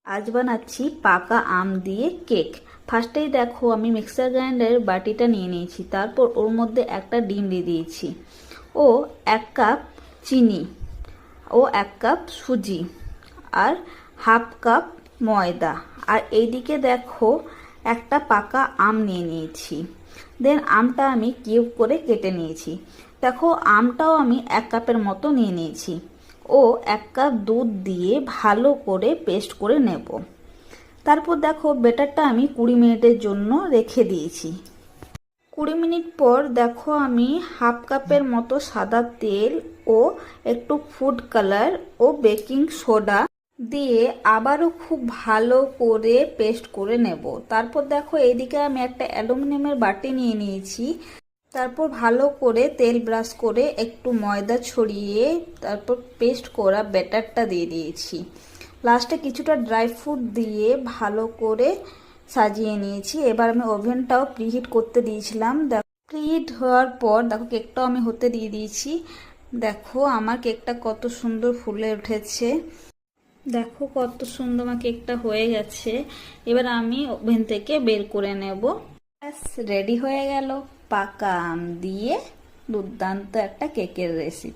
আজ বানাচ্ছি পাকা আম দিয়ে কেক। ফার্স্টেই দেখো আমি মিক্সার গ্রাইন্ডারের বাটিটা নিয়ে নিয়েছি, তারপর ওর মধ্যে একটা ডিম দিয়ে দিয়েছি, ও 1 কাপ চিনি, ও 1 কাপ সুজি, আর হাফ কাপ ময়দা। আর এইদিকে দেখো একটা পাকা আম নিয়ে নিয়েছি। দেন আমটা আমি কিউব করে কেটে নিয়েছি। দেখো আমটাও আমি 1 কাপের মতো নিয়ে নিয়েছি, ও 1 কাপ দুধ দিয়ে ভালো করে পেস্ট করে নেব। তারপর দেখো বেটারটা আমি 20 মিনিটের জন্য রেখে দিয়েছি। 20 মিনিট পর দেখো আমি হাফ কাপের মতো সাদা তেল ও একটু ফুড কালার ও বেকিং সোডা দিয়ে আবারও খুব ভালো করে পেস্ট করে নেব। তারপর দেখো এইদিকে আমি একটা অ্যালুমিনিয়ামের বাটি নিয়ে নিয়েছি। তারপর ভালো করে তেল ব্রাশ করে একটু ময়দা ছড়িয়ে তারপর পেস্ট করা ব্যাটারটা দিয়ে দিয়েছি। লাস্টে কিছুটা ড্রাই ফ্রুট দিয়ে ভালো করে সাজিয়ে নিয়েছি। এবার আমি ওভেনটাও প্রিহিট করতে দিয়েছিলাম। দেখো প্রিহিট হওয়ার পর দেখো কেকটাও আমি হতে দিয়ে দিয়েছি। দেখো আমার কেকটা কত সুন্দর ফুলে উঠেছে। দেখো কত সুন্দর আমার কেকটা হয়ে গেছে। এবার আমি ওভেন থেকে বের করে নেব। ব্যাস রেডি হয়ে গেল পাকা আম দিয়ে দুর্দান্ত একটা কেকের রেসিপি।